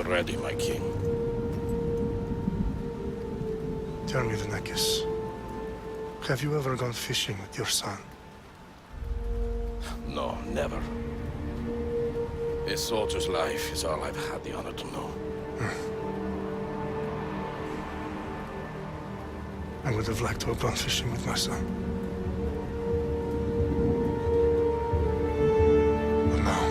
ready, my king. Tell me, Vinakis, have you ever gone fishing with your son? No, never. A soldier's life is all I've had the honor to know. I would have liked to have gone fishing with my son. But now...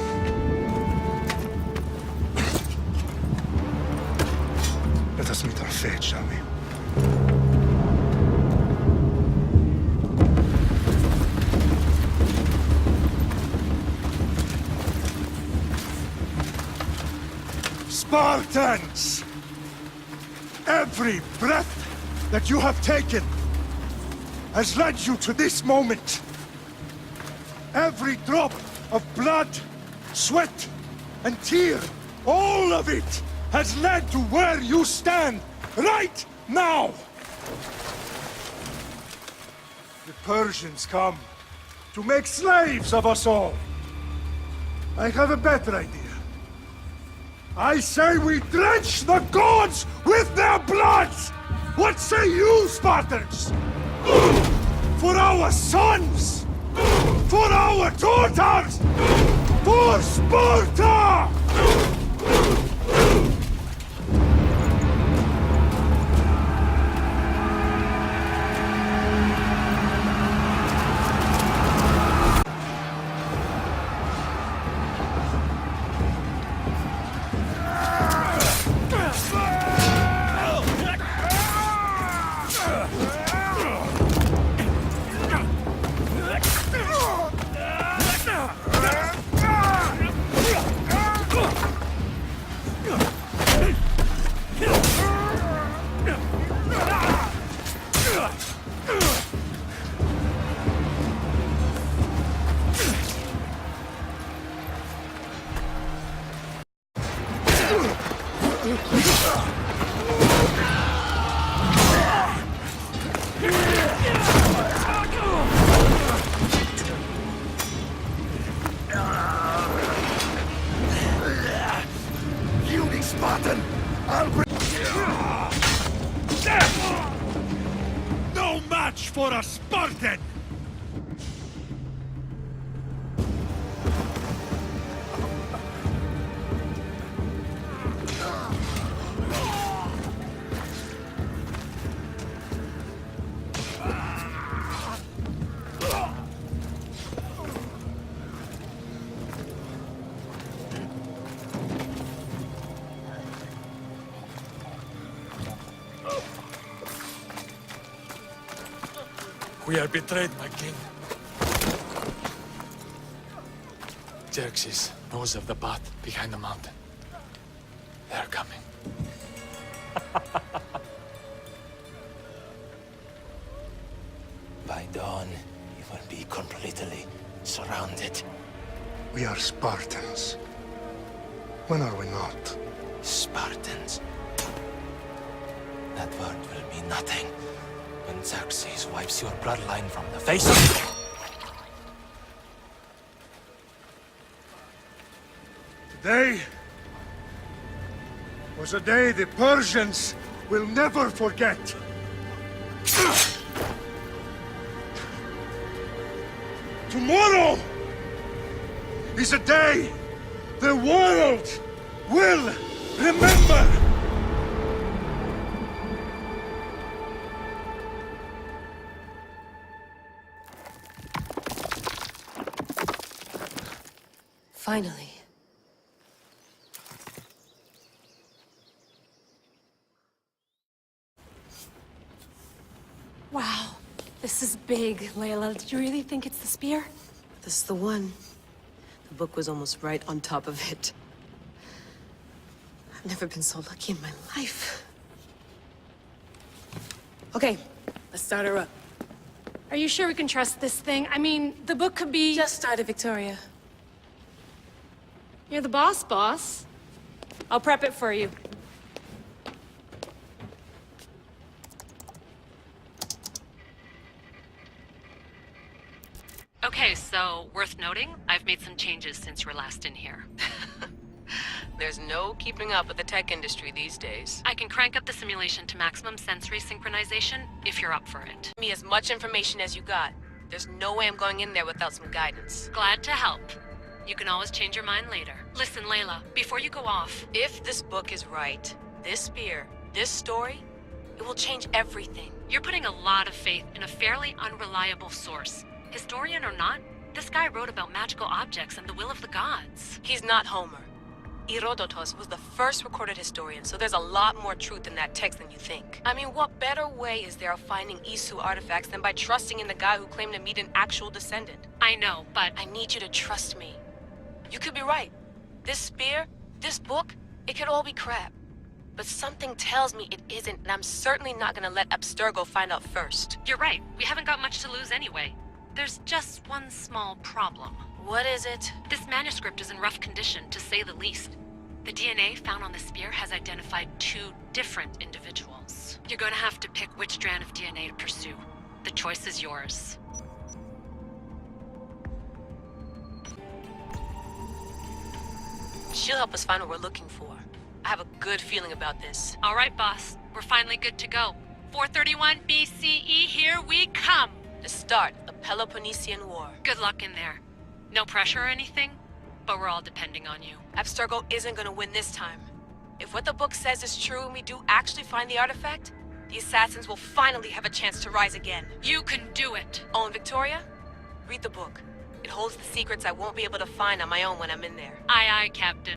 Let us meet our fate, shall we? Spartans! Every breath that you have taken has led you to this moment. Every drop of blood, sweat, and tear, all of it has led to where you stand right now. The Persians come to make slaves of us all. I have a better idea. I say we drench the gods with their blood! What say you, Spartans? For our sons! For our daughters! For Sparta! Spartan! I'll bring... No match for a Spartan! We are betrayed, my king. Xerxes knows of the path behind the mountain. They are coming. By dawn, you will be completely surrounded. We are Spartans. When are we not? Spartans. That word will mean nothing when Xerxes wipes your bloodline from the face of... Today was a day the Persians will never forget. Tomorrow is a day the world will remember. Finally. Wow, this is big, Layla. Did you really think it's the spear? This is the one. The book was almost right on top of it. I've never been so lucky in my life. Okay, let's start her up. Are you sure we can trust this thing? I mean, the book could be... Just started, Victoria. You're the boss. I'll prep it for you. Okay, so worth noting, I've made some changes since you were last in here. There's no keeping up with the tech industry these days. I can crank up the simulation to maximum sensory synchronization if you're up for it. Give me as much information as you got. There's no way I'm going in there without some guidance. Glad to help. You can always change your mind later. Listen, Layla, before you go off... If this book is right, this spear, this story, it will change everything. You're putting a lot of faith in a fairly unreliable source. Historian or not, this guy wrote about magical objects and the will of the gods. He's not Homer. Herodotus was the first recorded historian, so there's a lot more truth in that text than you think. I mean, what better way is there of finding Isu artifacts than by trusting in the guy who claimed to meet an actual descendant? I know, but... I need you to trust me. You could be right. This spear, this book, it could all be crap. But something tells me it isn't, and I'm certainly not gonna let Abstergo find out first. You're right. We haven't got much to lose anyway. There's just one small problem. What is it? This manuscript is in rough condition, to say the least. The DNA found on the spear has identified 2 different individuals. You're gonna have to pick which strand of DNA to pursue. The choice is yours. She'll help us find what we're looking for. I have a good feeling about this. All right, boss. We're finally good to go. 431 BCE, here we come! The start of the Peloponnesian War. Good luck in there. No pressure or anything, but we're all depending on you. Abstergo isn't gonna win this time. If what the book says is true and we do actually find the artifact, the assassins will finally have a chance to rise again. You can do it! Oh, and Victoria? Read the book. It holds the secrets I won't be able to find on my own when I'm in there. Aye, aye, Captain.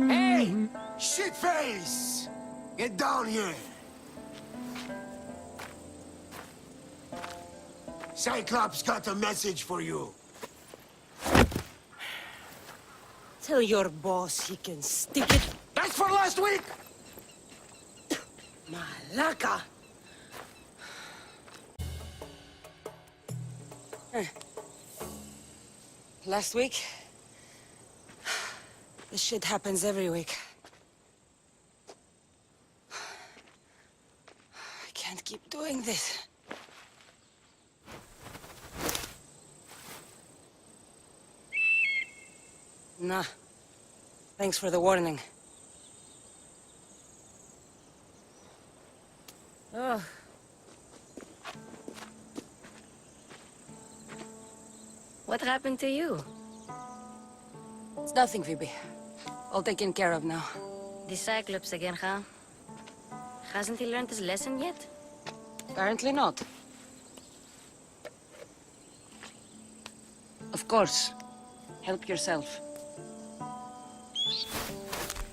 Hey! Shitface! Get down here! Cyclops got a message for you. Tell your boss he can stick it. That's for last week! Malaka! Last week? This shit happens every week. I can't keep doing this. Nah. Thanks for the warning. Oh. What happened to you? It's nothing, Phoebe. All taken care of now. The Cyclops again, huh? Hasn't he learned his lesson yet? Apparently not. Of course. Help yourself.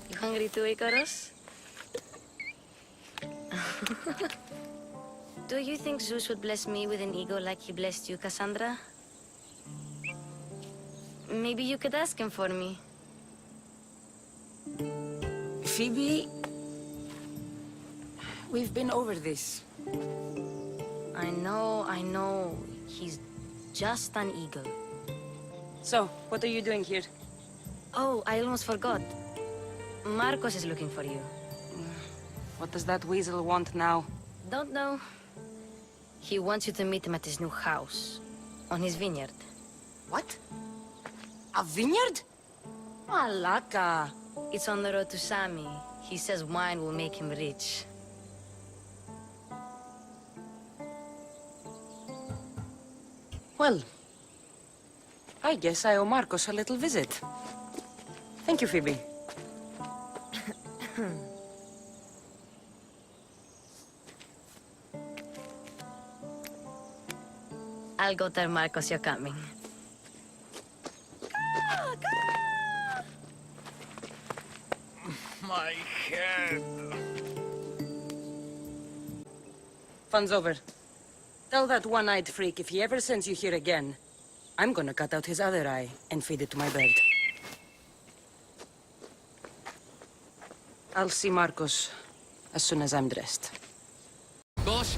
You hungry too, Icarus? Do you think Zeus would bless me with an ego like he blessed you, Cassandra? Maybe you could ask him for me. Phoebe... We've been over this. I know. He's just an eagle. So, what are you doing here? Oh, I almost forgot. Marcos is looking for you. What does that weasel want now? Don't know. He wants you to meet him at his new house. On his vineyard. What? A vineyard? Malaka. It's on the road to Sami. He says wine will make him rich. Well, I guess I owe Marcos a little visit. Thank you, Phoebe. I'll go tell Marcos you're coming. My head. Fun's over. Tell that one-eyed freak if he ever sends you here again, I'm gonna cut out his other eye and feed it to my bird. I'll see Marcos as soon as I'm dressed. Boss,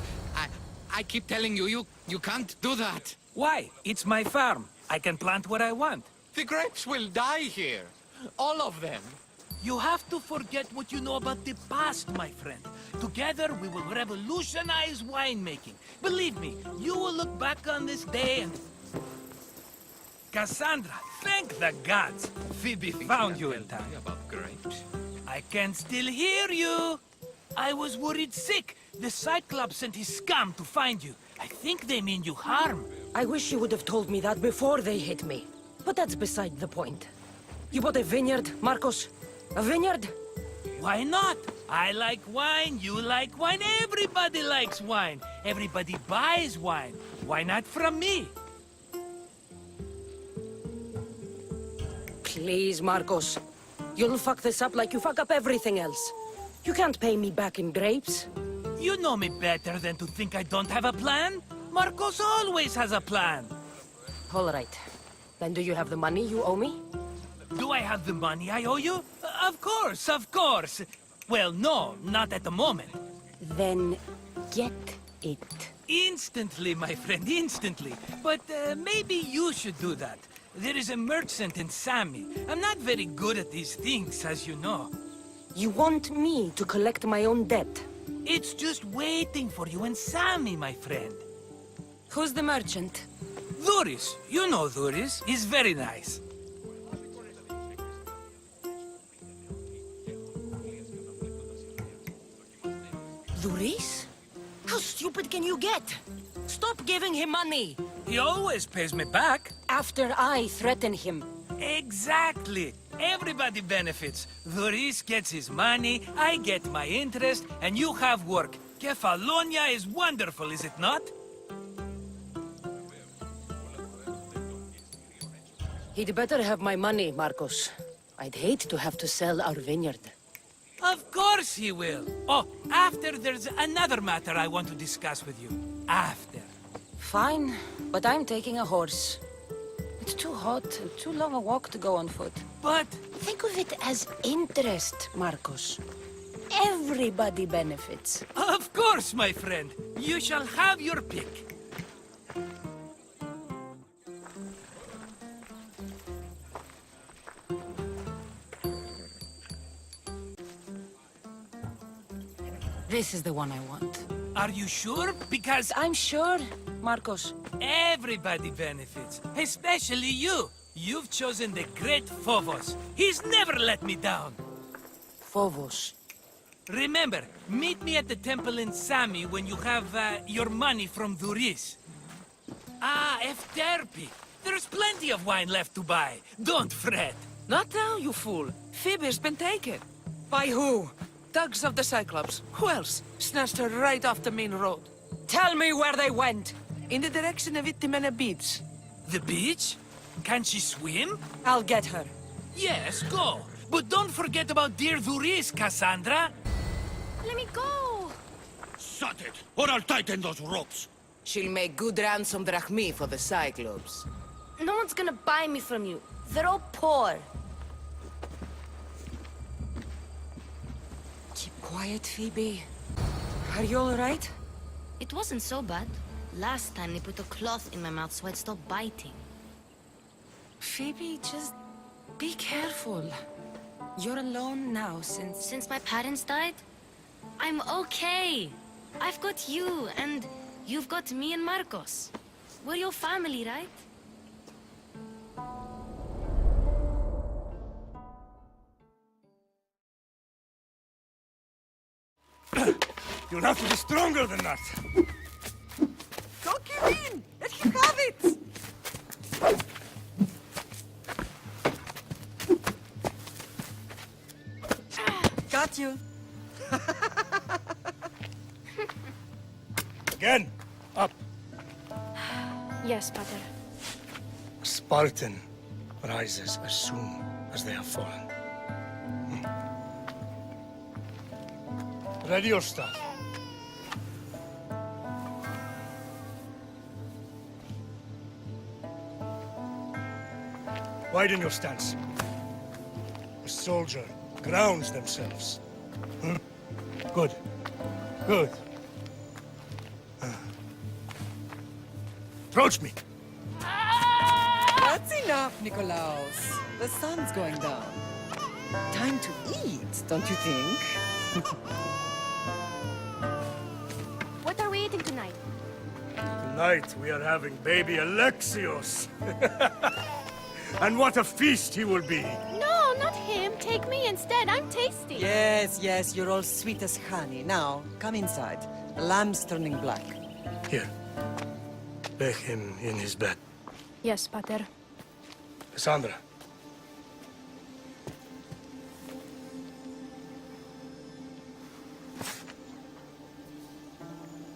I keep telling you, you can't do that. Why? It's my farm. I can plant what I want. The grapes will die here. All of them. You have to forget what you know about the past, my friend. Together, we will revolutionize winemaking. Believe me, you will look back on this day and... Cassandra, thank the gods! Phoebe found you in time. About grapes. I can still hear you! I was worried sick. The Cyclops sent his scum to find you. I think they mean you harm. I wish you would have told me that before they hit me. But that's beside the point. You bought a vineyard, Marcos? A vineyard? Why not? I like wine, you like wine, everybody likes wine. Everybody buys wine. Why not from me? Please, Marcos. You'll fuck this up like you fuck up everything else. You can't pay me back in grapes. You know me better than to think I don't have a plan. Marcos always has a plan. All right. Then do you have the money you owe me? Do I have the money I owe you? Of course, of course. Well, no, not at the moment. Then get it. Instantly, my friend, instantly. But maybe you should do that. There is a merchant in Sami. I'm not very good at these things, as you know. You want me to collect my own debt? It's just waiting for you in Sami, my friend. Who's the merchant? Duris. You know Duris. He's very nice. Duris? How stupid can you get? Stop giving him money! He always pays me back. After I threaten him. Exactly. Everybody benefits. Duris gets his money, I get my interest, and you have work. Kefalonia is wonderful, is it not? He'd better have my money, Marcos. I'd hate to have to sell our vineyard. Of course he will. Oh, after there's another matter I want to discuss with you. After. Fine, but I'm taking a horse. It's too hot and too long a walk to go on foot. But... Think of it as interest, Marcos. Everybody benefits. Of course, my friend. You shall have your pick. This is the one I want. Are you sure? Because I'm sure, Marcos. everybody benefits, especially you. You've chosen the great Phobos. He's never let me down. Phobos. Remember, meet me at the temple in Sami when you have your money from Duris. Ah, Efterpi. There's plenty of wine left to buy. Don't fret. Not now, you fool. Phoebe's been taken. By who? Thugs of the Cyclops. Who else? Snatched her right off the main road. Tell me where they went. In the direction of Itimena Beach. The beach? Can she swim? I'll get her. Yes, go. But don't forget about dear Duris, Cassandra. Let me go! Shut it, or I'll tighten those ropes. She'll make good ransom drachmi for the Cyclops. No one's gonna buy me from you. They're all poor. Keep quiet, Phoebe. Are you all right? It wasn't so bad. Last time they put a cloth in my mouth so I'd stop biting. Phoebe, just be careful. You're alone now since... Since my parents died? I'm okay. I've got you, and you've got me and Marcos. We're your family, right? You'll have to be stronger than that. Don't give in! Let him have it! Got you. Again, up. Yes, Pater. Spartan rises as soon as they have fallen. Ready your staff. Widen your stance. A soldier grounds themselves. Good. Good. Approach me. That's enough, Nikolaos. The sun's going down. Time to eat, don't you think? What are we eating tonight? Tonight we are having baby Alexios. And what a feast he will be. No, not him. Take me instead. I'm tasty. Yes, yes, you're all sweet as honey. Now, come inside. The lamb's turning black. Here. Lay him in his bed. Yes, Pater. Cassandra.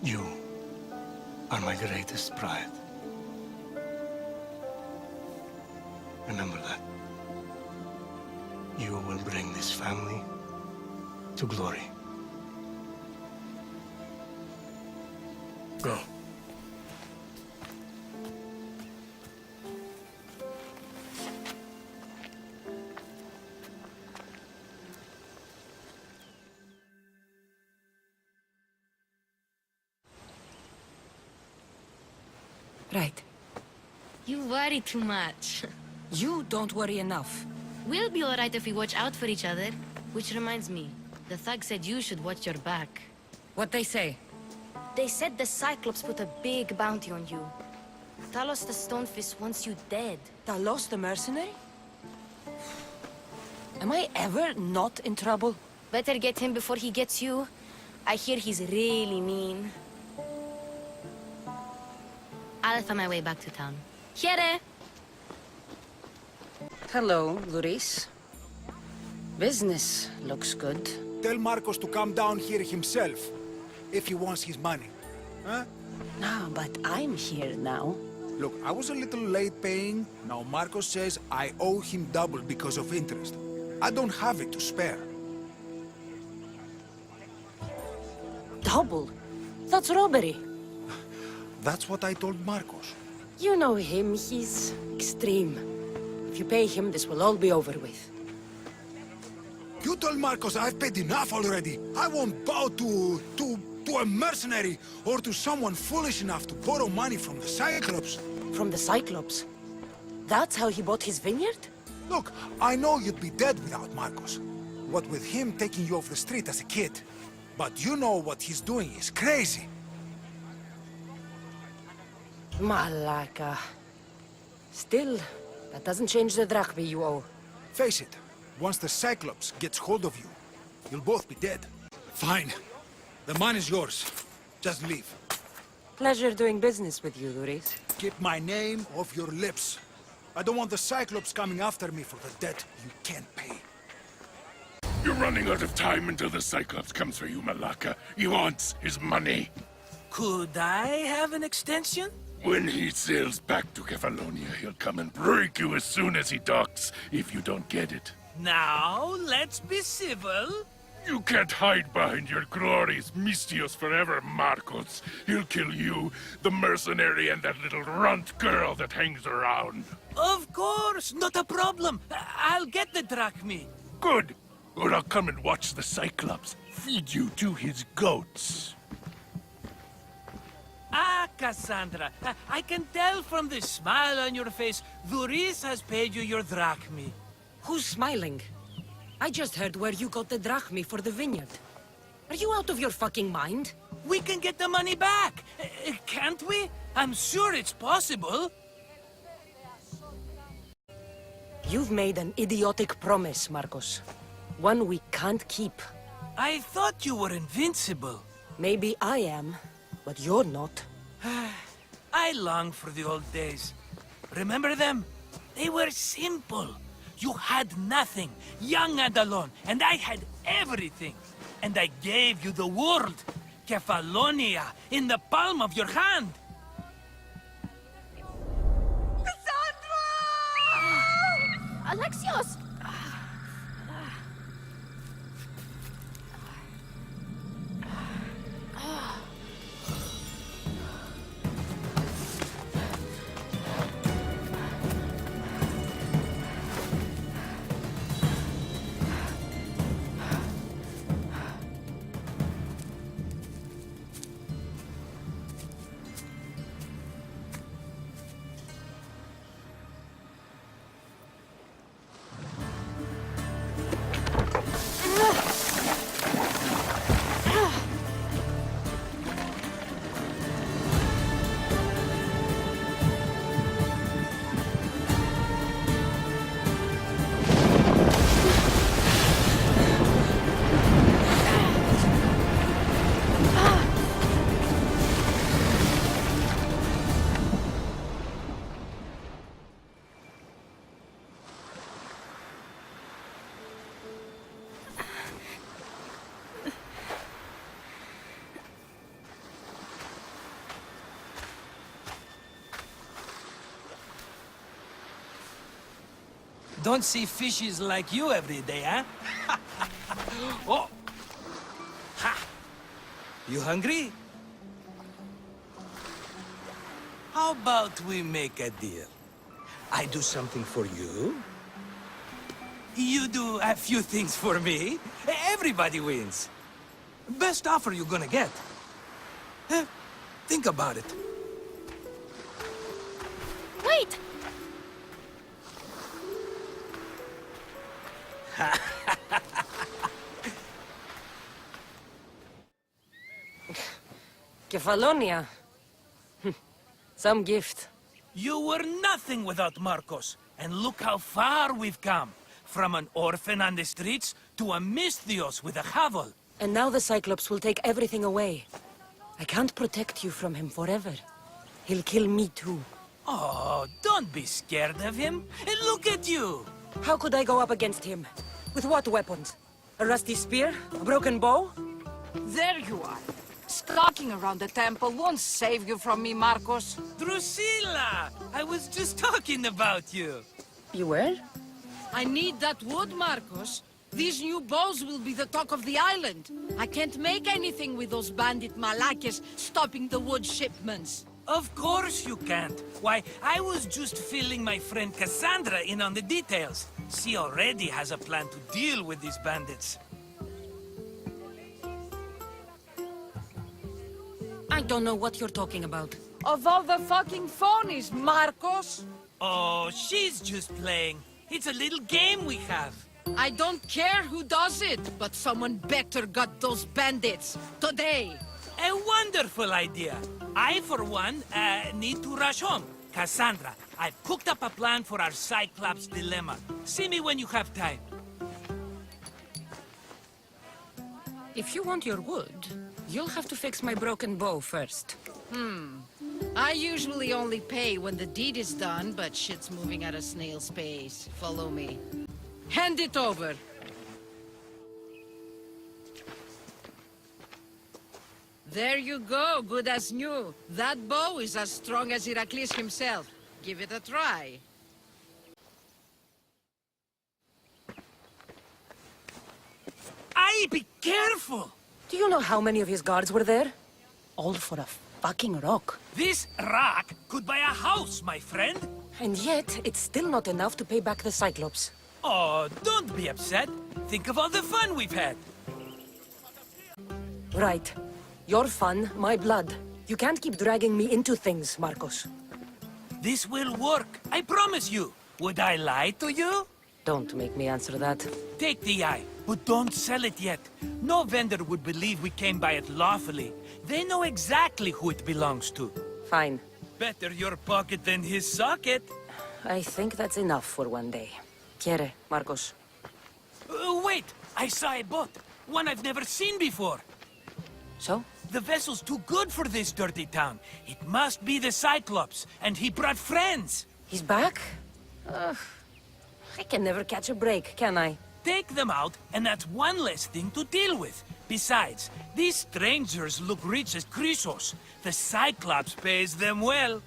You are my greatest pride. Remember that. You will bring this family to glory. Go. Right. You worry too much. You don't worry enough. We'll be alright if we watch out for each other. Which reminds me, the thug said you should watch your back. What they say? They said the Cyclops put a big bounty on you. Talos the Stonefist wants you dead. Talos the mercenary? Am I ever not in trouble? Better get him before he gets you. I hear he's really mean. I'll find my way back to town. Here! Hello, Luris. Business looks good. Tell Marcos to come down here himself, if he wants his money. Huh? No, but I'm here now. Look, I was a little late paying. Now Marcos says I owe him double because of interest. I don't have it to spare. Double? That's robbery. That's what I told Marcos. You know him, he's extreme. If you pay him, this will all be over with. You told Marcos I've paid enough already. I won't bow to a mercenary or to someone foolish enough to borrow money from the Cyclops. From the Cyclops? That's how he bought his vineyard? Look, I know you'd be dead without Marcos. What with him taking you off the street as a kid. But you know what he's doing is crazy. Malaka. Still, that doesn't change the drachmi you owe. Face it, once the Cyclops gets hold of you, you'll both be dead. Fine. The money's yours. Just leave. Pleasure doing business with you, Luris. Keep my name off your lips. I don't want the Cyclops coming after me for the debt you can't pay. You're running out of time until the Cyclops comes for you, Malaka. He wants his money. Could I have an extension? When he sails back to Kefalonia, he'll come and break you as soon as he docks, if you don't get it. Now, let's be civil. You can't hide behind your glorious Mistios forever, Marcos. He'll kill you, the mercenary, and that little runt girl that hangs around. Of course, not a problem. I'll get the drachmi. Good. Or I'll come and watch the Cyclops feed you to his goats. Ah, Cassandra, I can tell from the smile on your face, Duris has paid you your drachmi. Who's smiling? I just heard where you got the drachmi for the vineyard. Are you out of your fucking mind? We can get the money back, can't we? I'm sure it's possible. You've made an idiotic promise, Marcos. One we can't keep. I thought you were invincible. Maybe I am, but you're not. I long for the old days. Remember them? They were simple. You had nothing, young and alone, and I had everything. And I gave you the world, Kefalonia, in the palm of your hand. Alexios! Don't see fishes like you every day, huh? Oh! Ha! You hungry? How about we make a deal? I do something for you. You do a few things for me. Everybody wins. Best offer you're gonna get. Think about it. Wait! Kefalonia. Some gift. You were nothing without Marcos, and look how far we've come. From an orphan on the streets to a Misthios with a hovel. And now the Cyclops will take everything away. I can't protect you from him forever. He'll kill me too. Oh, don't be scared of him. And look at you. How could I go up against him? With what weapons? A rusty spear? A broken bow? There you are. Stalking around the temple won't save you from me, Marcos. Drusilla! I was just talking about you. You were? I need that wood, Marcos. These new bows will be the talk of the island. I can't make anything with those bandit malakes stopping the wood shipments. Of course you can't. Why, I was just filling my friend Cassandra in on the details. She already has a plan to deal with these bandits. I don't know what you're talking about. Of all the fucking phonies, Marcos! Oh, she's just playing. It's a little game we have. I don't care who does it, but someone better got those bandits. Today! A wonderful idea. I, for one, need to rush home. Cassandra, I've cooked up a plan for our Cyclops dilemma. See me when you have time. If you want your wood, you'll have to fix my broken bow first. I usually only pay when the deed is done, but shit's moving at a snail's pace. Follow me. Hand it over. There you go, good as new. That bow is as strong as Heracles himself. Give it a try. Aye, be careful! Do you know how many of his guards were there? All for a fucking rock. This rock could buy a house, my friend. And yet, it's still not enough to pay back the Cyclops. Oh, don't be upset. Think of all the fun we've had. Right. Your fun, my blood. You can't keep dragging me into things, Marcos. This will work, I promise you. Would I lie to you? Don't make me answer that. Take the eye, but don't sell it yet. No vendor would believe we came by it lawfully. They know exactly who it belongs to. Fine. Better your pocket than his socket. I think that's enough for one day. Quiere, Marcos. Wait! I saw a boat. One I've never seen before. So? The vessel's too good for this dirty town. It must be the Cyclops, and he brought friends. He's back? I can never catch a break, can I? Take them out, and that's one less thing to deal with. Besides, these strangers look rich as Chrysos. The Cyclops pays them well.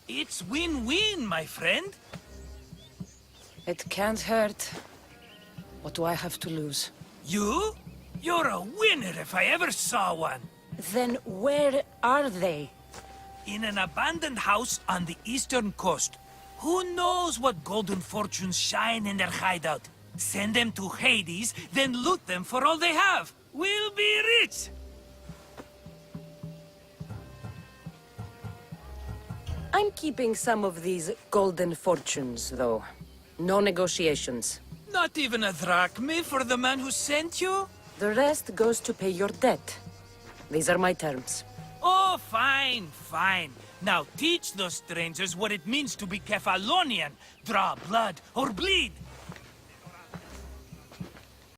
It's win-win, my friend. It can't hurt. What do I have to lose? You? You're a winner if I ever saw one. Then where are they? In an abandoned house on the eastern coast. Who knows what golden fortunes shine in their hideout? Send them to Hades, then loot them for all they have. We'll be rich! I'm keeping some of these golden fortunes, though. No negotiations. Not even a drachme for the man who sent you? The rest goes to pay your debt. These are my terms. Oh, fine, fine. Now teach those strangers what it means to be Kefalonian. Draw blood or bleed.